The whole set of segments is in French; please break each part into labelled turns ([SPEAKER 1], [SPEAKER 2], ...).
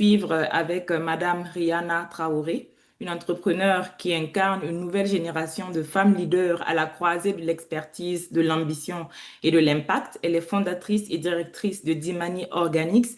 [SPEAKER 1] poursuivre avec Madame Rihanna Traoré, une entrepreneure qui incarne une nouvelle génération de femmes leaders à la croisée de l'expertise, de l'ambition et de l'impact. Elle est fondatrice et directrice de Dimani Organics,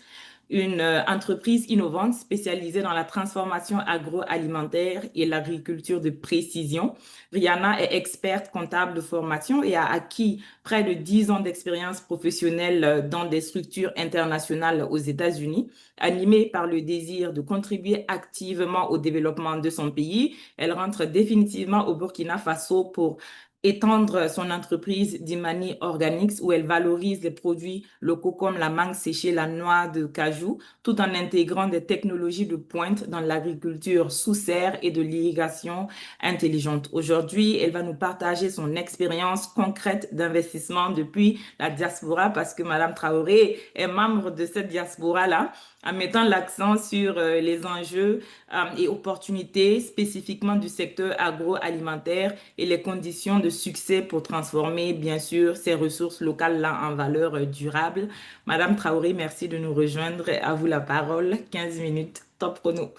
[SPEAKER 1] une entreprise innovante spécialisée dans la transformation agroalimentaire et l'agriculture de précision. Rihanna est experte comptable de formation et a acquis près de 10 ans d'expérience professionnelle dans des structures internationales aux États-Unis. Animée par le désir de contribuer activement au développement de son pays, elle rentre définitivement au Burkina Faso pour étendre son entreprise d'Imani Organics où elle valorise les produits locaux comme la mangue séchée, la noix de cajou, tout en intégrant des technologies de pointe dans l'agriculture sous serre et de l'irrigation intelligente. Aujourd'hui, elle va nous partager son expérience concrète d'investissement depuis la diaspora parce que Madame Traoré est membre de cette diaspora-là en mettant l'accent sur les enjeux et opportunités spécifiquement du secteur agroalimentaire et les conditions de succès pour transformer, bien sûr, ces ressources locales-là en valeur durable. Madame Traoré, merci de nous rejoindre. À vous la parole. 15 minutes, top chrono.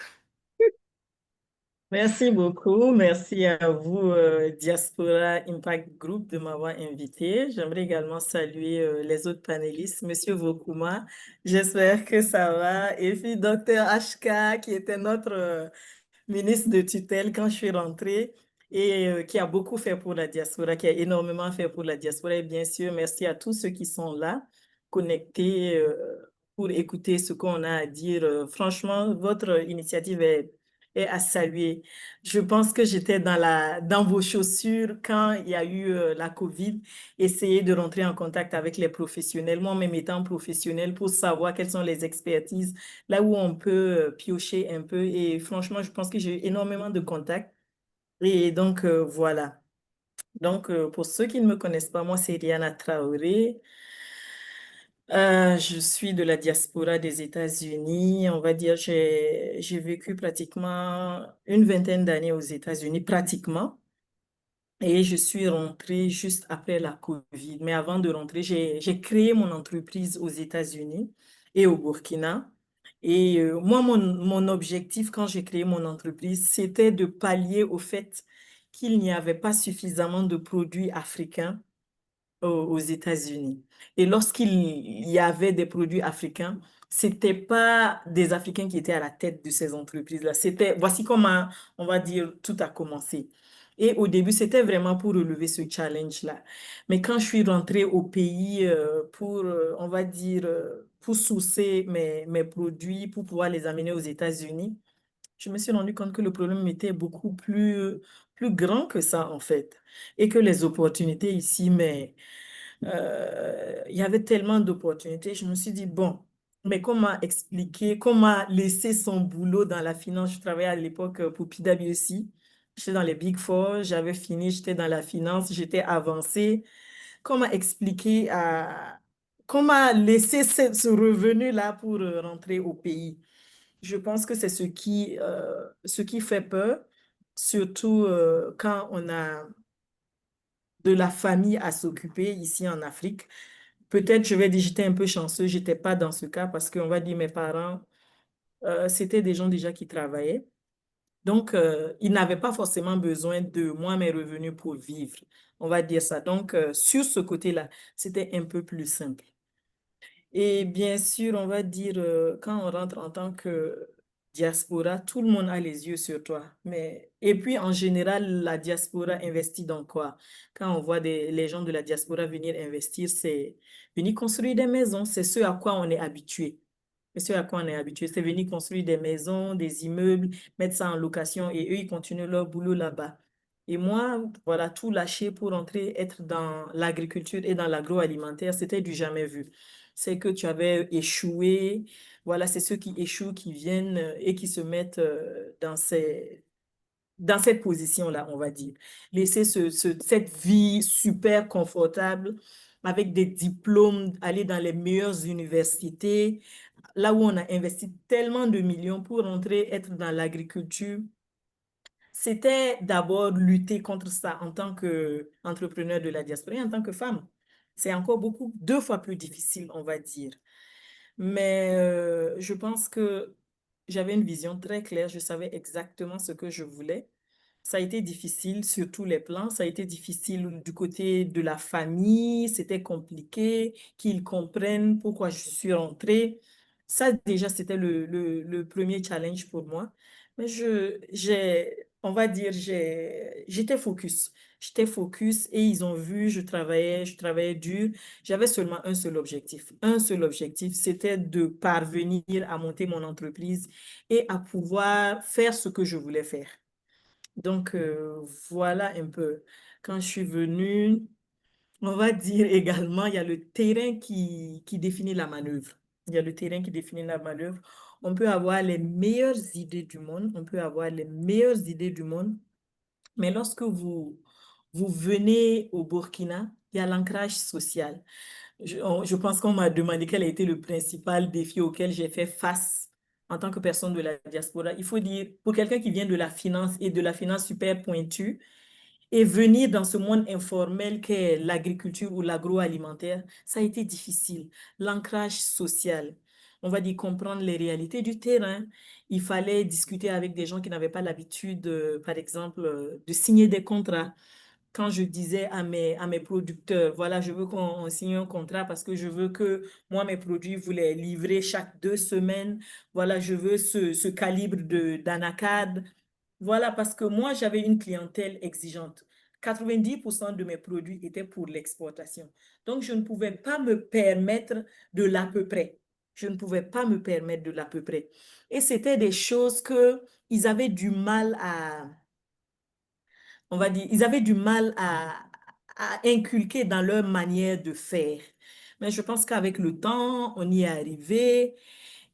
[SPEAKER 2] Merci beaucoup. Merci à vous, Diaspora Impact Group, de m'avoir invité. J'aimerais également saluer les autres panélistes. Monsieur Vokuma, j'espère que ça va. Et puis, Docteur HK, qui était notre ministre de tutelle quand je suis rentrée et qui a beaucoup fait pour la diaspora, qui a énormément fait pour la diaspora. Et bien sûr, merci à tous ceux qui sont là, connectés pour écouter ce qu'on a à dire. Franchement, votre initiative est à saluer. Je pense que j'étais dans vos chaussures quand il y a eu la COVID, essayer de rentrer en contact avec les professionnels, moi-même étant professionnel, pour savoir quelles sont les expertises, là où on peut piocher un peu. Et franchement, je pense que j'ai eu énormément de contacts. Et donc, voilà. Donc, pour ceux qui ne me connaissent pas, moi, c'est Rihanna Traoré. Je suis de la diaspora des États-Unis. On va dire, j'ai vécu pratiquement une vingtaine d'années aux États-Unis, pratiquement. Et je suis rentrée juste après la COVID. Mais avant de rentrer, j'ai créé mon entreprise aux États-Unis et au Burkina. Et moi, mon objectif quand j'ai créé mon entreprise, c'était de pallier au fait qu'il n'y avait pas suffisamment de produits africains aux États-Unis. Et lorsqu'il y avait des produits africains, c'était pas des Africains qui étaient à la tête de ces entreprises-là. Voici comment, on va dire, tout a commencé. Et au début, c'était vraiment pour relever ce challenge-là. Mais quand je suis rentrée au pays pour, on va dire, pour sourcer mes produits, pour pouvoir les amener aux États-Unis, je me suis rendu compte que le problème était beaucoup plus grand que ça, en fait. Et que les opportunités ici, mais il y avait tellement d'opportunités. Je me suis dit, bon, mais comment expliquer, comment laisser son boulot dans la finance? Je travaillais à l'époque pour PwC. J'étais dans les Big Four, j'avais fini, j'étais dans la finance, j'étais avancée. Comment expliquer comment laisser ce revenu-là pour rentrer au pays? Je pense que c'est ce qui fait peur, surtout quand on a de la famille à s'occuper ici en Afrique. Peut-être, je vais dire, j'étais un peu chanceux, j'étais pas dans ce cas parce qu'on va dire mes parents, c'était des gens déjà qui travaillaient. Donc, ils n'avaient pas forcément besoin de moi, mes revenus pour vivre. On va dire ça. Donc, sur ce côté-là, c'était un peu plus simple. Et bien sûr, on va dire, quand on rentre en tant que diaspora, tout le monde a les yeux sur toi. Et puis, en général, la diaspora investit dans quoi? Quand on voit les gens de la diaspora venir investir, c'est venir construire des maisons. C'est ce à quoi on est habitué. C'est ce à quoi on est habitué. C'est venir construire des maisons, des immeubles, mettre ça en location et eux, ils continuent leur boulot là-bas. Et moi, voilà, tout lâcher pour entrer, être dans l'agriculture et dans l'agroalimentaire, c'était du jamais vu. C'est que tu avais échoué. Voilà, c'est ceux qui échouent qui viennent et qui se mettent dans cette position-là, on va dire. Laisser cette vie super confortable avec des diplômes, aller dans les meilleures universités, là où on a investi tellement de millions pour entrer, être dans l'agriculture. C'était d'abord lutter contre ça en tant qu'entrepreneur de la diaspora et en tant que femme. C'est encore deux fois plus difficile, on va dire. Mais je pense que j'avais une vision très claire, je savais exactement ce que je voulais. Ça a été difficile sur tous les plans. Ça a été difficile du côté de la famille. C'était compliqué qu'ils comprennent pourquoi je suis rentrée. Ça, déjà, c'était le premier challenge pour moi. Mais on va dire, j'étais focus. J'étais focus et ils ont vu, je travaillais dur. J'avais seulement un seul objectif. Un seul objectif, c'était de parvenir à monter mon entreprise et à pouvoir faire ce que je voulais faire. Donc, voilà un peu. Quand je suis venue, on va dire également, il y a le terrain qui définit la manœuvre. Il y a le terrain qui définit la manœuvre. On peut avoir les meilleures idées du monde, on peut avoir les meilleures idées du monde, mais lorsque vous venez au Burkina, il y a l'ancrage social. Je pense qu'on m'a demandé quel a été le principal défi auquel j'ai fait face en tant que personne de la diaspora. Il faut dire, pour quelqu'un qui vient de la finance et de la finance super pointue, et venir dans ce monde informel qu'est l'agriculture ou l'agroalimentaire, ça a été difficile. L'ancrage social, on va dire comprendre les réalités du terrain. Il fallait discuter avec des gens qui n'avaient pas l'habitude, par exemple, de signer des contrats. Quand je disais à mes producteurs, voilà, je veux qu'on signe un contrat parce que je veux que moi, mes produits, vous les livrez chaque 2 semaines. Voilà, je veux ce calibre d'anacarde. Voilà, parce que moi, j'avais une clientèle exigeante. 90% de mes produits étaient pour l'exportation. Donc, je ne pouvais pas me permettre de l'à peu près. Je ne pouvais pas me permettre de l'à peu près. Et c'était des choses que ils avaient du mal on va dire, ils avaient du mal à inculquer dans leur manière de faire. Mais je pense qu'avec le temps, on y est arrivé.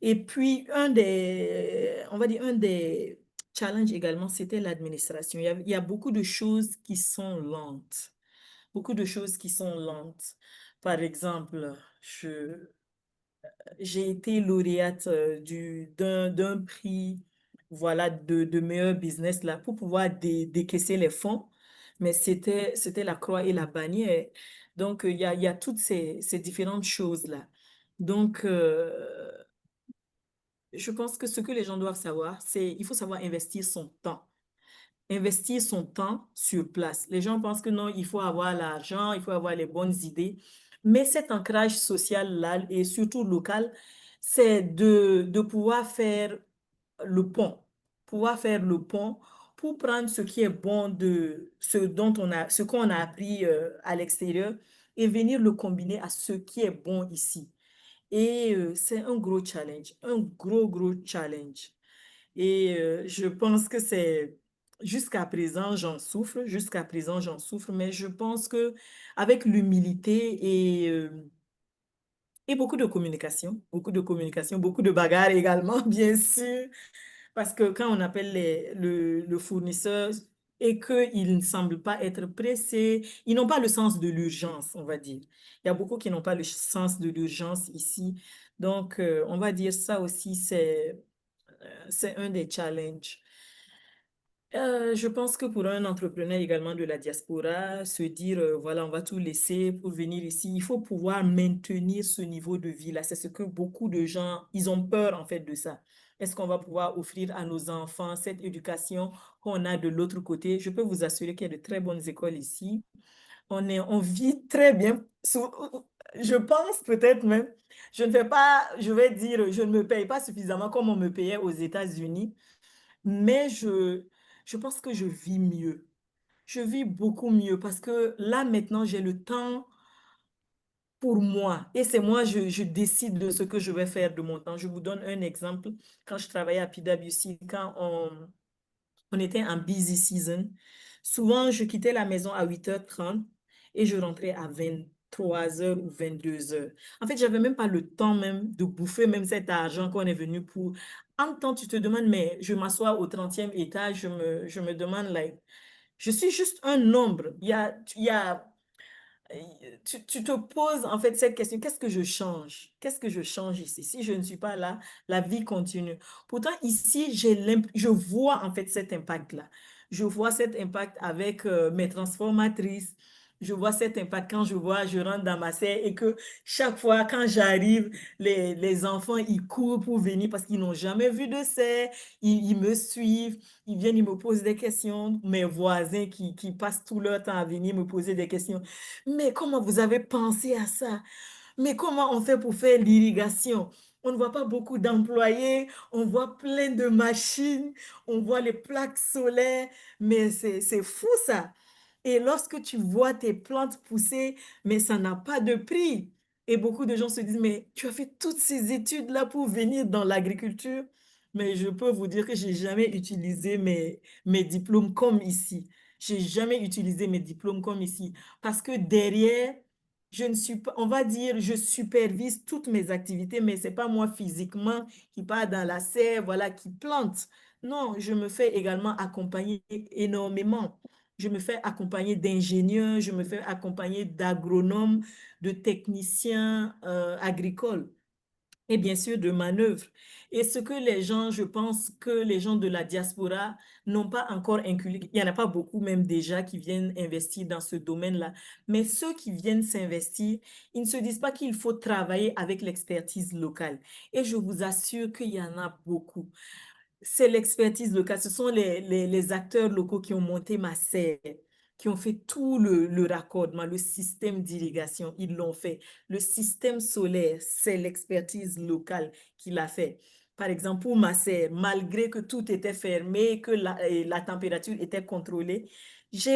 [SPEAKER 2] Et puis, on va dire, un des challenges également, c'était l'administration. Il y a beaucoup de choses qui sont lentes. Beaucoup de choses qui sont lentes. Par exemple, j'ai été lauréate d'un prix voilà, de meilleur business là, pour pouvoir décaisser les fonds. Mais c'était la croix et la bannière. Donc, il y a toutes ces différentes choses-là. Donc, je pense que ce que les gens doivent savoir, c'est il faut savoir investir son temps. Investir son temps sur place. Les gens pensent que non, il faut avoir l'argent, il faut avoir les bonnes idées. Mais cet ancrage social-là et surtout local, c'est de pouvoir faire le pont. Pouvoir faire le pont pour prendre ce qui est bon de ce qu'on a appris à l'extérieur et venir le combiner à ce qui est bon ici. Et c'est un gros challenge, un gros challenge. Et je pense que c'est jusqu'à présent j'en souffre, mais je pense que avec l'humilité et beaucoup de communication, beaucoup de bagarres également, bien sûr, parce que quand on appelle le fournisseur et qu'ils ne semblent pas être pressés, ils n'ont pas le sens de l'urgence, on va dire. Il y a beaucoup qui n'ont pas le sens de l'urgence ici. Donc, on va dire ça aussi, c'est un des challenges. Je pense que pour un entrepreneur également de la diaspora, se dire, voilà, on va tout laisser pour venir ici, il faut pouvoir maintenir ce niveau de vie-là. C'est ce que beaucoup de gens, ils ont peur en fait de ça. Est-ce qu'on va pouvoir offrir à nos enfants cette éducation qu'on a de l'autre côté? Je peux vous assurer qu'il y a de très bonnes écoles ici. On vit très bien. Je pense peut-être même, je vais dire, je ne me paye pas suffisamment comme on me payait aux États-Unis. Mais je pense que je vis mieux. Je vis beaucoup mieux parce que là, maintenant, j'ai le temps pour moi. Et c'est moi, je décide de ce que je vais faire de mon temps. Je vous donne un exemple. Quand je travaillais à PwC, quand on était en busy season, souvent, je quittais la maison à 8h30 et je rentrais à 23h ou 22h. En fait, j'avais même pas le temps même de bouffer même cet argent qu'on est venu pour. En même temps, tu te demandes, mais je m'assois au 30e étage, je me demande, like, je suis juste un nombre. Tu te poses en fait cette question, qu'est-ce que je change? Qu'est-ce que je change ici? Si je ne suis pas là, la vie continue. Pourtant, ici, je vois en fait cet impact-là. Je vois cet impact avec mes transformatrices. je vois cet impact quand je rentre dans ma serre et que chaque fois quand j'arrive, les enfants, ils courent pour venir parce qu'ils n'ont jamais vu de serre, ils me suivent, ils viennent, ils me posent des questions, mes voisins qui passent tout leur temps à venir me poser des questions. Mais comment vous avez pensé à ça? Mais comment on fait pour faire l'irrigation? On ne voit pas beaucoup d'employés, on voit plein de machines, on voit les plaques solaires, mais c'est fou ça. Et lorsque tu vois tes plantes pousser, mais ça n'a pas de prix. Et beaucoup de gens se disent, mais tu as fait toutes ces études-là pour venir dans l'agriculture. Mais je peux vous dire que j'ai jamais utilisé mes diplômes comme ici. J'ai jamais utilisé mes diplômes comme ici. Parce que derrière, je ne suis pas, on va dire, je supervise toutes mes activités, mais c'est pas moi physiquement qui part dans la serre, voilà, qui plante. Non, je me fais également accompagner énormément. Je me fais accompagner d'ingénieurs, je me fais accompagner d'agronomes, de techniciens agricoles et bien sûr de manœuvres. Et ce que les gens, je pense que les gens de la diaspora n'ont pas encore inculqué, il n'y en a pas beaucoup même déjà qui viennent investir dans ce domaine-là, mais ceux qui viennent s'investir, ils ne se disent pas qu'il faut travailler avec l'expertise locale. Et je vous assure qu'il y en a beaucoup. C'est l'expertise locale. Ce sont les acteurs locaux qui ont monté ma serre, qui ont fait tout le raccordement, le système d'irrigation. Ils l'ont fait. Le système solaire, c'est l'expertise locale qui l'a fait. Par exemple, pour ma serre, malgré que tout était fermé, que la température était contrôlée,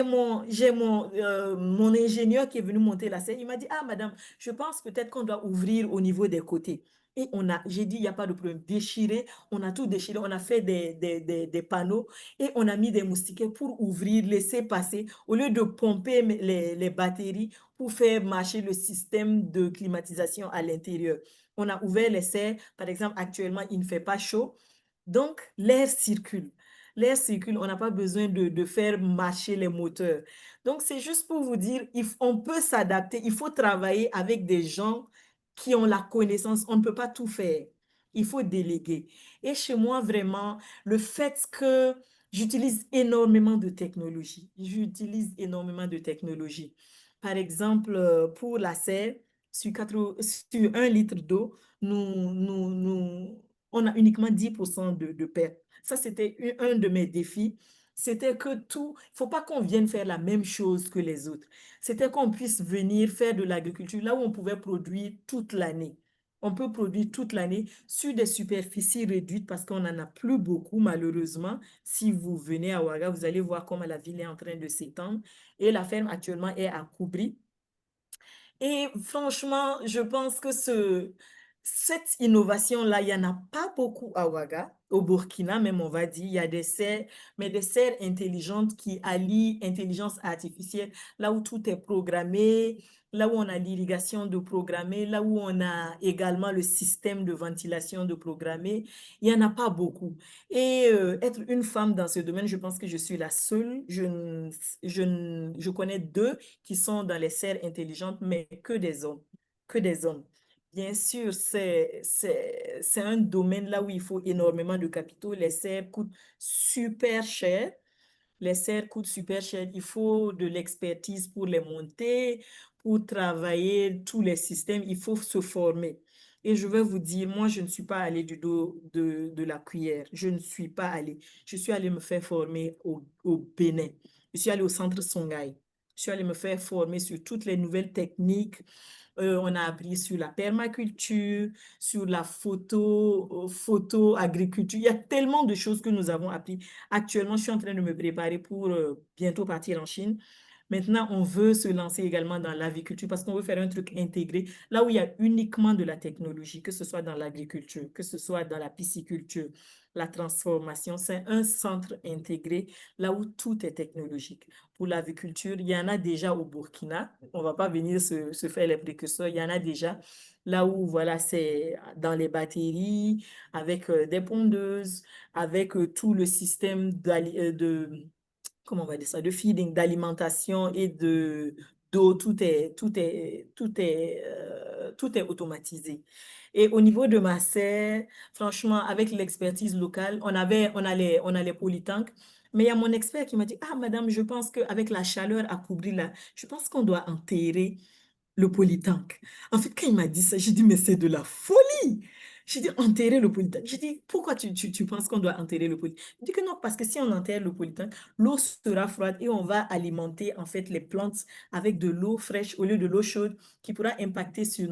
[SPEAKER 2] mon ingénieur qui est venu monter la serre. Il m'a dit, ah, madame, je pense peut-être qu'on doit ouvrir au niveau des côtés. Et j'ai dit, il n'y a pas de problème. Déchirer, on a tout déchiré, on a fait des panneaux et on a mis des moustiquaires pour ouvrir, laisser passer, au lieu de pomper les batteries pour faire marcher le système de climatisation à l'intérieur. On a ouvert les serres, par exemple, actuellement, il ne fait pas chaud, donc l'air circule. L'air circule, on n'a pas besoin de faire marcher les moteurs. Donc, c'est juste pour vous dire, on peut s'adapter, il faut travailler avec des gens qui ont la connaissance. On ne peut pas tout faire. Il faut déléguer. Et chez moi, vraiment, le fait que j'utilise énormément de technologie. J'utilise énormément de technologie. Par exemple, pour la serre, sur 1 litre d'eau, on a uniquement 10% de perte. Ça, c'était un de mes défis. C'était que tout, il ne faut pas qu'on vienne faire la même chose que les autres. C'était qu'on puisse venir faire de l'agriculture là où on pouvait produire toute l'année. On peut produire toute l'année sur des superficies réduites parce qu'on n'en a plus beaucoup, malheureusement. Si vous venez à Ouaga, vous allez voir comment la ville est en train de s'étendre. Et la ferme actuellement est à Koubri. Et franchement, je pense que cette innovation-là, il n'y en a pas beaucoup à Ouaga. Au Burkina, même, on va dire, il y a des serres, mais des serres intelligentes qui allient intelligence artificielle, là où tout est programmé, là où on a l'irrigation de programmer, là où on a également le système de ventilation de programmer. Il n'y en a pas beaucoup. Et être une femme dans ce domaine, je pense que je suis la seule. Je connais deux qui sont dans les serres intelligentes, mais que des hommes, que des hommes. Bien sûr, c'est un domaine là où il faut énormément de capitaux. Les serres coûtent super cher. Les serres coûtent super cher. Il faut de l'expertise pour les monter, pour travailler tous les systèmes. Il faut se former. Et je vais vous dire, moi, je ne suis pas allée du dos de la cuillère. Je ne suis pas allée. Je suis allée me faire former au Bénin. Je suis allée au centre Songhai. Je suis allée me faire former sur toutes les nouvelles techniques. On a appris sur la permaculture, sur la photo agriculture. Il y a tellement de choses que nous avons appris. Actuellement, je suis en train de me préparer pour bientôt partir en Chine. Maintenant, on veut se lancer également dans l'aviculture parce qu'on veut faire un truc intégré, là où il y a uniquement de la technologie, que ce soit dans l'agriculture, que ce soit dans la pisciculture, la transformation. C'est un centre intégré, là où tout est technologique. Pour l'aviculture, il y en a déjà au Burkina. On ne va pas venir se faire les précurseurs. Il y en a déjà là où, voilà, c'est dans les batteries, avec des pondeuses, avec tout le système comment on va dire ça, de feeding, d'alimentation et d'eau, tout est automatisé. Et au niveau de ma serre, franchement, avec l'expertise locale, on a les polytanks. Mais il y a mon expert qui m'a dit, ah, madame, je pense qu'avec la chaleur à couvrir là, je pense qu'on doit enterrer le polytank. En fait, quand il m'a dit ça, j'ai dit, mais c'est de la folie. J'ai dit, enterrer le polytank. J'ai dit, pourquoi tu penses qu'on doit enterrer le polytank? Il dit que non, parce que si on enterre le polytank, l'eau sera froide et on va alimenter en fait les plantes avec de l'eau fraîche au lieu de l'eau chaude qui pourra impacter sur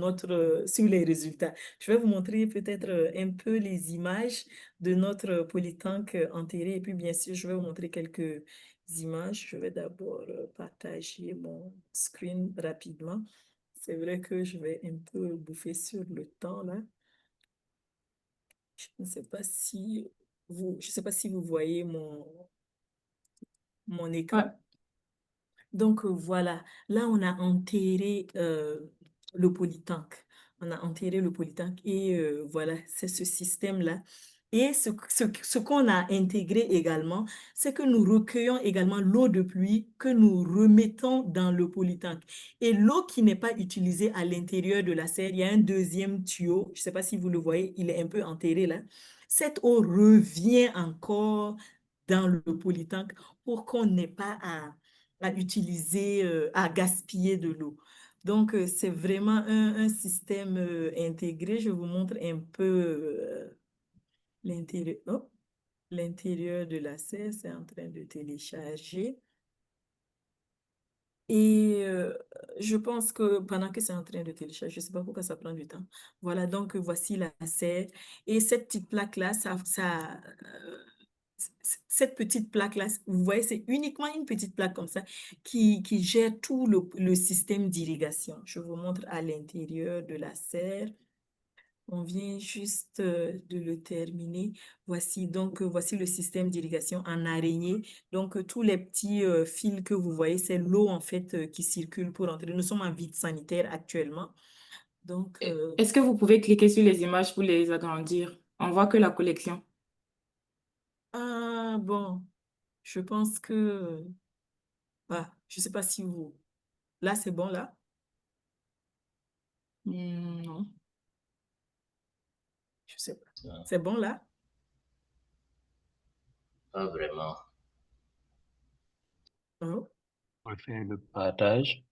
[SPEAKER 2] les résultats. Je vais vous montrer peut-être un peu les images de notre polytank enterré et puis bien sûr, je vais vous montrer quelques images. Je vais d'abord partager mon screen rapidement. C'est vrai que je vais un peu bouffer sur le temps là. Je ne sais pas si je sais pas si vous voyez mon
[SPEAKER 1] Ouais.
[SPEAKER 2] écran. Donc voilà, là on a enterré le polytank. On a enterré le polytank et voilà, c'est ce système-là. Et ce qu'on a intégré également, c'est que nous recueillons également l'eau de pluie que nous remettons dans le polytank. Et l'eau qui n'est pas utilisée à l'intérieur de la serre, il y a un deuxième tuyau, je ne sais pas si vous le voyez, il est un peu enterré là. Cette eau revient encore dans le polytank pour qu'on n'ait pas à utiliser, à gaspiller de l'eau. Donc, c'est vraiment un système intégré. Je vous montre un peu l'intérieur. Oh, l'intérieur de la serre, c'est en train de télécharger. Et je pense que pendant que c'est en train de télécharger, je ne sais pas pourquoi ça prend du temps. Voilà, donc voici la serre. Et cette petite plaque-là, cette petite plaque-là, vous voyez, c'est uniquement une petite plaque comme ça qui gère tout le système d'irrigation. Je vous montre à l'intérieur de la serre. On vient juste de le terminer. Voici donc voici le système d'irrigation en araignée. Donc tous les petits fils que vous voyez, c'est l'eau en fait qui circule pour entrer. Nous sommes en vide sanitaire actuellement. Donc
[SPEAKER 1] Est-ce que vous pouvez cliquer sur les images pour les agrandir? On voit que la collection.
[SPEAKER 2] ah bon, je pense que je sais pas si vous là c'est bon là.
[SPEAKER 1] Non.
[SPEAKER 2] Je sais pas.
[SPEAKER 3] Non,
[SPEAKER 2] C'est bon là?
[SPEAKER 3] pas vraiment.
[SPEAKER 2] Oh.
[SPEAKER 4] On va faire le partage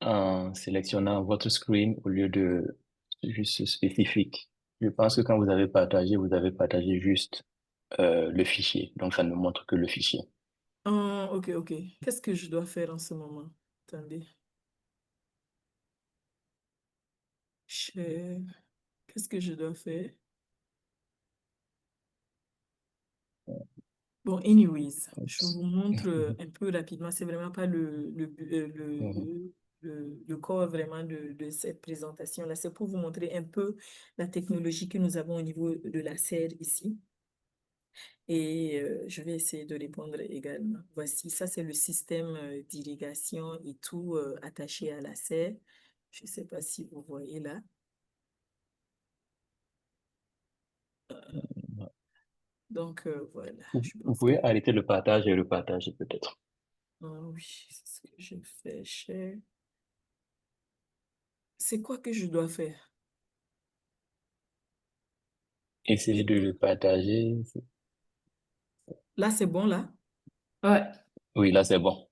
[SPEAKER 4] en sélectionnant votre screen au lieu de juste spécifique. Je pense que quand vous avez partagé juste le fichier. Donc, ça ne montre que le fichier.
[SPEAKER 2] Ok, ok. Qu'est-ce que je dois faire en ce moment? Attendez. Je- Qu'est-ce que je dois faire? Bon, anyways, je vous montre un peu rapidement. C'est vraiment pas
[SPEAKER 4] Mhm.
[SPEAKER 2] le corps vraiment de cette présentation-là. C'est pour vous montrer un peu la technologie que nous avons au niveau de la serre ici. Et je vais essayer de répondre également. Voici, ça c'est le système d'irrigation et tout attaché à la serre. Je ne sais pas si vous voyez là. Donc voilà, je
[SPEAKER 4] Vous
[SPEAKER 2] pense que
[SPEAKER 4] pouvez arrêter le partage et le partager peut-être.
[SPEAKER 2] oui, c'est ce que je fais. C'est quoi que je dois faire?
[SPEAKER 4] Essayez de le partager.
[SPEAKER 2] Là, c'est bon là?
[SPEAKER 1] Ouais.
[SPEAKER 4] Oui, là, c'est bon.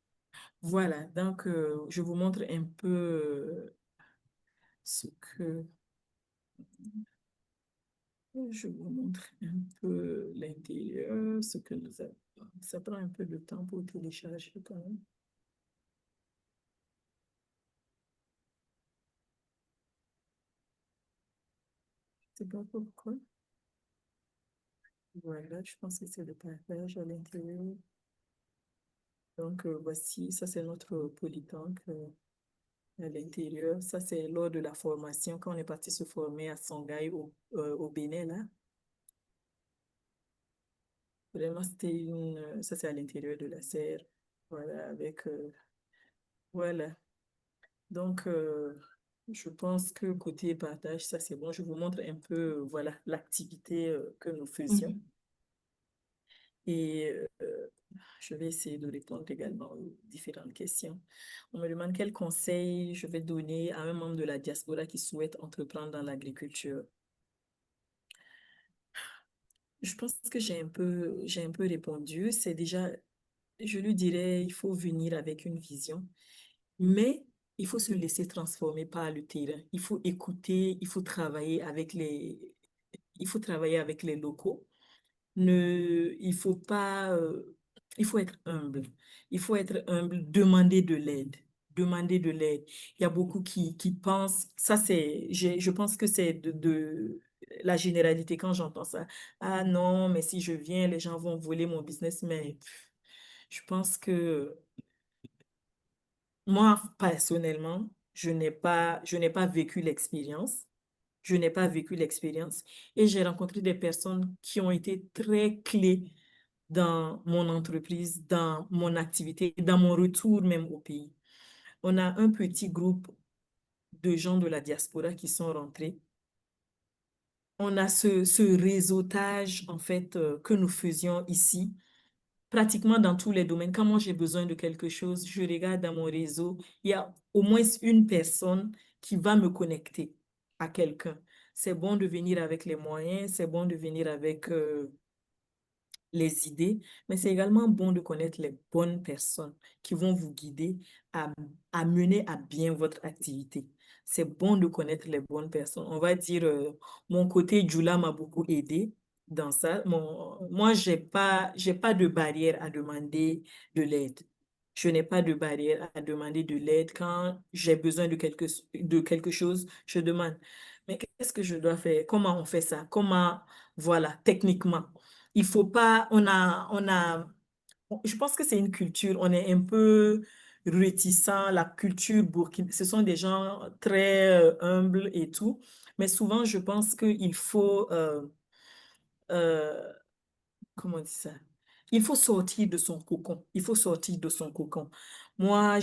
[SPEAKER 2] Voilà, donc je vous montre un peu ce que je vous montre un peu l'intérieur, ce que nous avons. Ça prend un peu de temps pour télécharger quand même. Je sais pas pourquoi. Voilà, je pense que c'est le partage à l'intérieur. Donc voici, ça c'est notre polytank à l'intérieur. Ça c'est lors de la formation, quand on est parti se former à Songhai au Bénin là. Vraiment, ça c'est à l'intérieur de la serre. Voilà, voilà. Donc, je pense que côté partage, ça c'est bon. Je vous montre un peu, voilà, l'activité que nous faisions.
[SPEAKER 1] Mhm.
[SPEAKER 2] Et je vais essayer de répondre également aux différentes questions. On me demande quel conseil je vais donner à un membre de la diaspora qui souhaite entreprendre dans l'agriculture. Je pense que j'ai un peu répondu. C'est déjà, je lui dirais, il faut venir avec une vision, mais il faut se laisser transformer par le terrain. Il faut écouter, il faut travailler avec les locaux. Il faut pas, il faut être humble. Il faut être humble, demander de l'aide. Demander de l'aide. Il y a beaucoup qui pensent, ça c'est, je pense que c'est de la généralité quand j'entends ça. Ah non, mais si je viens, les gens vont voler mon business. Mais je pense que moi, personnellement, je n'ai pas vécu l'expérience. Je n'ai pas vécu l'expérience. Et j'ai rencontré des personnes qui ont été très clés dans mon entreprise, dans mon activité, dans mon retour même au pays. On a un petit groupe de gens de la diaspora qui sont rentrés. On a ce réseautage, en fait, que nous faisions ici, pratiquement dans tous les domaines. Quand moi j'ai besoin de quelque chose, je regarde dans mon réseau, il y a au moins une personne qui va me connecter à quelqu'un. C'est bon de venir avec les moyens, c'est bon de venir avec les idées, mais c'est également bon de connaître les bonnes personnes qui vont vous guider à, à mener à bien votre activité. C'est bon de connaître les bonnes personnes. On va dire, mon côté Jula m'a beaucoup aidé dans ça. Moi, j'ai pas de barrière à demander de l'aide. Je n'ai pas de barrière à demander de l'aide. Quand j'ai besoin de quelque chose, je demande. Mais qu'est-ce que je dois faire? Comment on fait ça? Comment, voilà, techniquement. Il faut pas, je pense que c'est une culture, on est un peu réticent, la culture burkinabé, ce sont des gens très humbles et tout, mais souvent je pense qu'il faut, euh, comment on dit ça? Il faut sortir de son cocon. Il faut sortir de son cocon. Moi,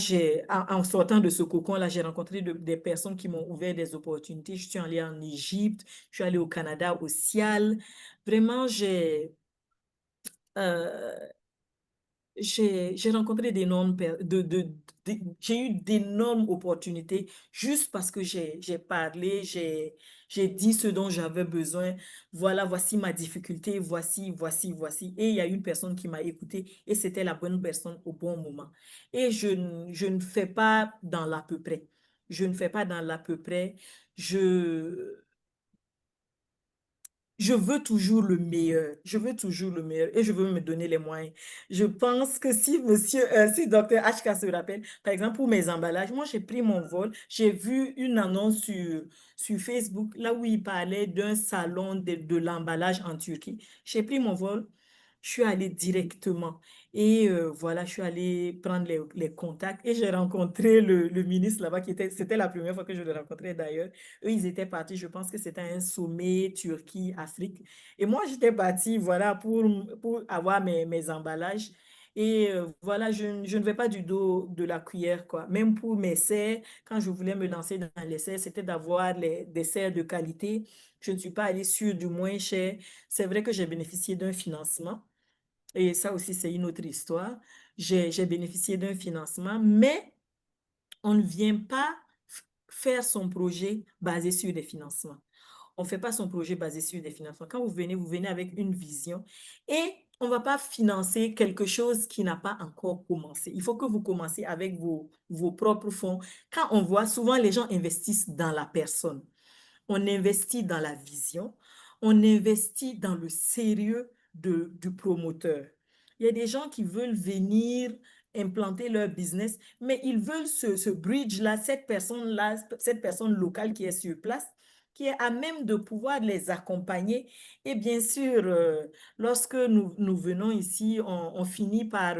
[SPEAKER 2] en sortant de ce cocon-là, j'ai rencontré des personnes qui m'ont ouvert des opportunités. Je suis allée en Égypte, je suis allée au Canada, au Cial. Vraiment, euh, j'ai rencontré d'énormes, j'ai eu d'énormes opportunités juste parce que j'ai parlé, j'ai dit ce dont j'avais besoin. Voilà, voici ma difficulté, voici. Et il y a une personne qui m'a écouté et c'était la bonne personne au bon moment. Et je ne fais pas dans l'à peu près. Je ne fais pas dans l'à peu près. Je, je veux toujours le meilleur. Je veux toujours le meilleur et je veux me donner les moyens. Je pense que si docteur HK se rappelle, par exemple, pour mes emballages, moi, j'ai pris mon vol. J'ai vu une annonce sur Facebook, là où il parlait d'un salon de l'emballage en Turquie. J'ai pris mon vol. Je suis allée directement. Et voilà, je suis allée prendre les contacts et j'ai rencontré le ministre là-bas c'était la première fois que je le rencontrais d'ailleurs. Eux, ils étaient partis, je pense que c'était un sommet Turquie-Afrique. Et moi, j'étais partie, voilà, pour avoir mes emballages. Et voilà, je ne vais pas du dos de la cuillère, quoi. Même pour mes serres, quand je voulais me lancer dans les serres, c'était d'avoir des serres de qualité. Je ne suis pas allée sur du moins cher. C'est vrai que j'ai bénéficié d'un financement. Et ça aussi, c'est une autre histoire. J'ai bénéficié d'un financement, mais on ne vient pas faire son projet basé sur des financements. On ne fait pas son projet basé sur des financements. Quand vous venez avec une vision et on ne va pas financer quelque chose qui n'a pas encore commencé. Il faut que vous commenciez avec vos propres fonds. Quand on voit, souvent les gens investissent dans la personne. On investit dans la vision, on investit dans le sérieux du promoteur. Il y a des gens qui veulent venir implanter leur business, mais ils veulent ce bridge-là, cette personne locale qui est sur place, qui est à même de pouvoir les accompagner. Et bien sûr, lorsque nous venons ici, on finit par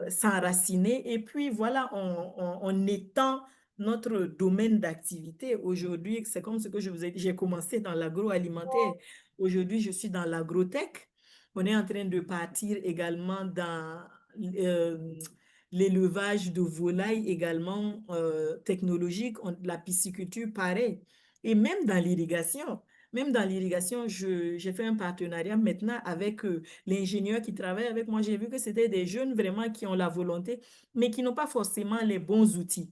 [SPEAKER 2] s'enraciner et puis voilà, on étend notre domaine d'activité. Aujourd'hui, c'est comme ce que je vous ai dit, j'ai commencé dans l'agroalimentaire. Aujourd'hui, je suis dans l'agrotech. On est en train de partir également dans euh, l'élevage de volailles également technologique, la pisciculture, pareil. Et même dans l'irrigation. Même dans l'irrigation, j'ai fait un partenariat maintenant avec l'ingénieur qui travaille avec moi. J'ai vu que c'était des jeunes vraiment qui ont la volonté, mais qui n'ont pas forcément les bons outils.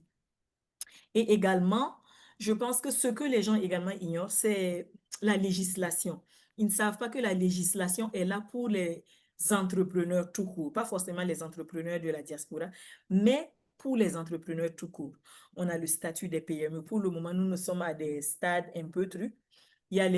[SPEAKER 2] Et également, je pense que ce que les gens également ignorent, c'est la législation. Ils ne savent pas que la législation est là pour les entrepreneurs tout court, pas forcément les entrepreneurs de la diaspora, mais pour les entrepreneurs tout court. On a le statut des PME. Pour le moment, nous sommes à des stades un peu trucs. Il y a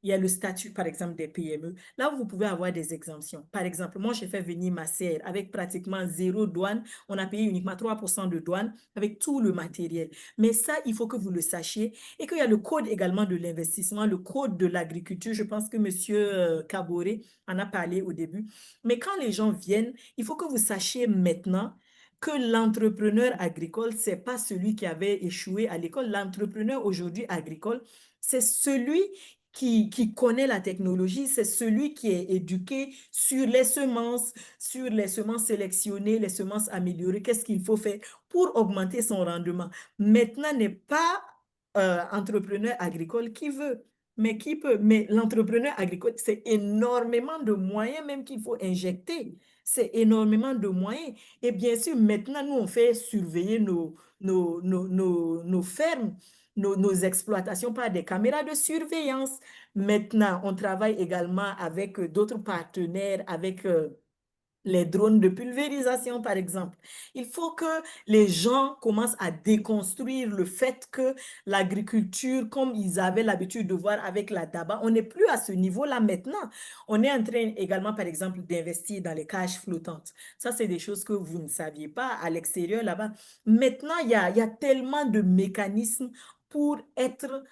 [SPEAKER 2] il y a le statut, par exemple, des PME. Là, vous pouvez avoir des exemptions. Par exemple, moi, j'ai fait venir ma sœur avec pratiquement zéro douane. On a payé uniquement 3% de douane avec tout le matériel. Mais ça, il faut que vous le sachiez. Et qu'il y a le code également de l'investissement, le code de l'agriculture. Je pense que M. Kaboré en a parlé au début. Mais quand les gens viennent, il faut que vous sachiez maintenant que l'entrepreneur agricole, c'est pas celui qui avait échoué à l'école. L'entrepreneur aujourd'hui agricole, c'est celui qui connaît la technologie, c'est celui qui est éduqué sur les semences sélectionnées, les semences améliorées, qu'est-ce qu'il faut faire pour augmenter son rendement. Maintenant n'est pas entrepreneur agricole qui veut, mais qui peut. Mais l'entrepreneur agricole, c'est énormément de moyens même qu'il faut injecter. C'est énormément de moyens. Et bien sûr, maintenant, nous, on fait surveiller nos fermes, nos exploitations par des caméras de surveillance. Maintenant, on travaille également avec d'autres partenaires, avec les drones de pulvérisation, par exemple. Il faut que les gens commencent à déconstruire le fait que l'agriculture, comme ils avaient l'habitude de voir avec la DABA, on n'est plus à ce niveau-là maintenant. On est en train également, par exemple, d'investir dans les cages flottantes. Ça, c'est des choses que vous ne saviez pas à l'extérieur là-bas. Maintenant, il y a tellement de mécanismes pour être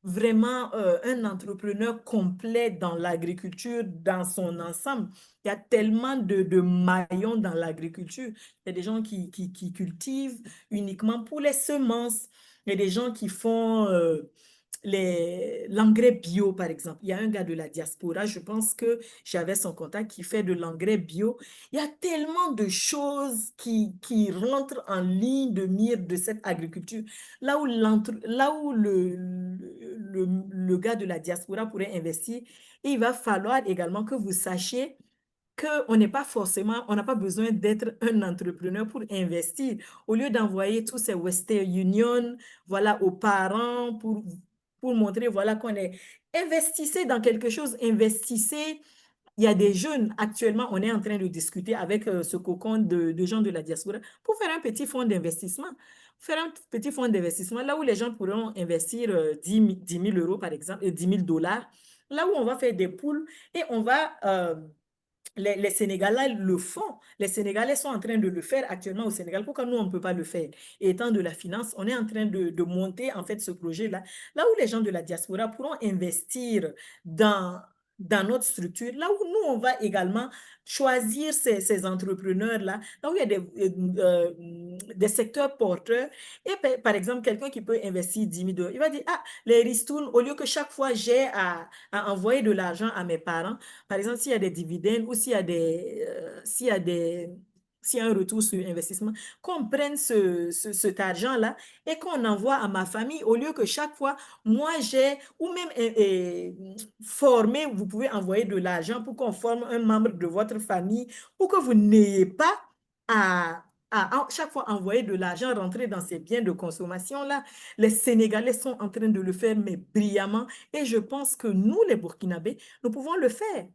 [SPEAKER 2] vraiment un entrepreneur complet dans l'agriculture, dans son ensemble. Il y a tellement de maillons dans l'agriculture. Il y a des gens qui cultivent uniquement pour les semences. Il y a des gens qui font l'engrais bio, par exemple. Il y a un gars de la diaspora, je pense que j'avais son contact, qui fait de l'engrais bio. Il y a tellement de choses qui rentrent en ligne de mire de cette agriculture. Là où le gars de la diaspora pourrait investir, il va falloir également que vous sachiez qu'on n'est pas forcément, on n'a pas besoin d'être un entrepreneur pour investir. Au lieu d'envoyer tous ces Western Union, voilà, aux parents pour montrer, voilà, qu'on est, investissez dans quelque chose, investissez. Il y a des jeunes, actuellement, on est en train de discuter avec ce cocon de gens de la diaspora pour faire un petit fonds d'investissement. Faire un petit fonds d'investissement, là où les gens pourront investir 10 000 euros, par exemple, 10 000 dollars, là où on va faire des poules et on va les Sénégalais le font. Les Sénégalais sont en train de le faire actuellement au Sénégal. Pourquoi nous, on ne peut pas le faire? Et étant de la finance, on est en train de monter en fait ce projet-là, là où les gens de la diaspora pourront investir dans notre structure, là où nous, on va également choisir ces entrepreneurs-là, là où il y a des secteurs porteurs. Et par exemple, quelqu'un qui peut investir 10 000 dollars, il va dire, ah, les ristournes, au lieu que chaque fois j'ai à envoyer de l'argent à mes parents, par exemple, s'il y a des dividendes ou s'il y a un retour sur investissement, qu'on prenne cet argent-là et qu'on envoie à ma famille au lieu que chaque fois, moi j'ai, ou même former, vous pouvez envoyer de l'argent pour qu'on forme un membre de votre famille pour que vous n'ayez pas à chaque fois envoyer de l'argent rentrer dans ces biens de consommation-là. Les Sénégalais sont en train de le faire, mais brillamment. Et je pense que nous, les Burkinabés, nous pouvons le faire.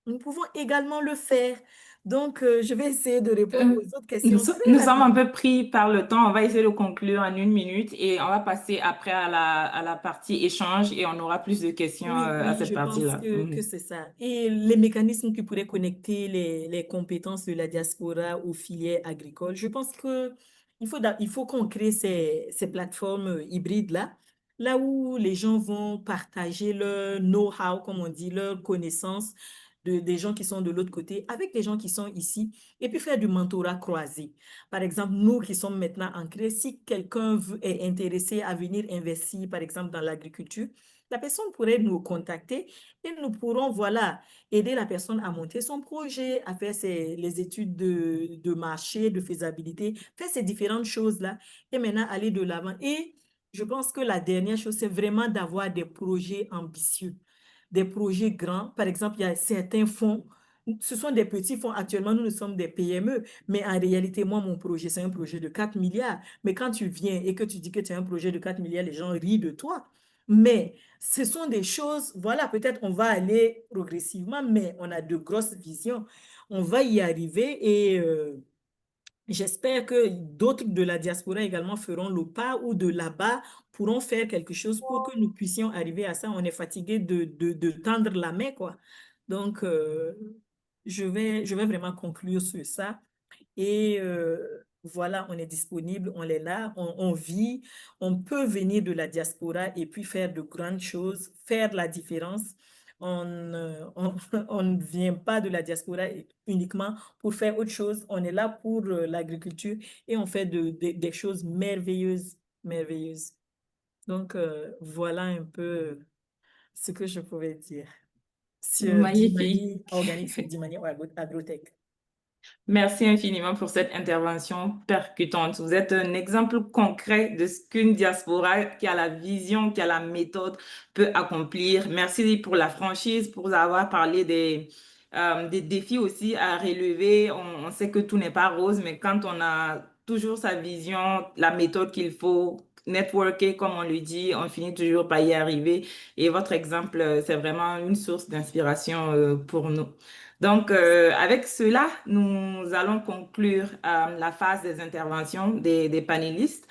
[SPEAKER 2] Nous pouvons également le faire. Donc, je vais essayer de répondre
[SPEAKER 1] Euh,
[SPEAKER 2] aux autres questions très
[SPEAKER 1] nous sommes un
[SPEAKER 2] rapidement.
[SPEAKER 1] peu pris par le temps. On va essayer de conclure en 1 minute et on va passer après à la partie échange et on aura plus de questions
[SPEAKER 2] Oui,
[SPEAKER 1] à
[SPEAKER 2] oui,
[SPEAKER 1] cette
[SPEAKER 2] je pense
[SPEAKER 1] partie-là.
[SPEAKER 2] que c'est ça. Et les mécanismes qui pourraient connecter les compétences de la diaspora aux filières agricoles, je pense que il faut qu'on crée ces plateformes hybrides-là, là où les gens vont partager leur know-how, comme on dit, leurs connaissances des gens qui sont de l'autre côté avec les gens qui sont ici, et puis faire du mentorat croisé. Par exemple, nous qui sommes maintenant ancrés, si quelqu'un est intéressé à venir investir, par exemple, dans l'agriculture, la personne pourrait nous contacter et nous pourrons, voilà, aider la personne à monter son projet, à faire les études de marché, de faisabilité, faire ces différentes choses-là et maintenant aller de l'avant. Et je pense que la dernière chose, c'est vraiment d'avoir des projets ambitieux, des projets grands. Par exemple, il y a certains fonds, ce sont des petits fonds. Actuellement, nous sommes des PME, mais en réalité, moi, mon projet, c'est un projet de 4 milliards. Mais quand tu viens et que tu dis que tu as un projet de 4 milliards, les gens rient de toi. Mais ce sont des choses, voilà, peut-être on va aller progressivement, mais on a de grosses visions. On va y arriver et j'espère que d'autres de la diaspora également feront le pas ou de là-bas pourront faire quelque chose pour que nous puissions arriver à ça. On est fatigué de tendre la main, quoi. Donc, je vais vraiment conclure sur ça. Et voilà, on est disponible, on est là, on vit, on peut venir de la diaspora et puis faire de grandes choses, faire la différence. On ne vient pas de la diaspora uniquement pour faire autre chose. On est là pour l'agriculture et on fait des choses merveilleuses, merveilleuses. Donc, voilà un peu ce que je pouvais dire sur
[SPEAKER 1] Magnifique.
[SPEAKER 2] Dimani Organic, sur Dimani Agrotech.
[SPEAKER 1] Merci infiniment pour cette intervention percutante. Vous êtes un exemple concret de ce qu'une diaspora qui a la vision, qui a la méthode peut accomplir. Merci pour la franchise, pour avoir parlé des défis aussi à relever. On sait que tout n'est pas rose, mais quand on a toujours sa vision, la méthode qu'il faut, networker, comme on le dit, on finit toujours par y arriver. Et votre exemple, c'est vraiment une source d'inspiration, pour nous. Donc, avec cela, nous allons conclure la phase des interventions des panélistes.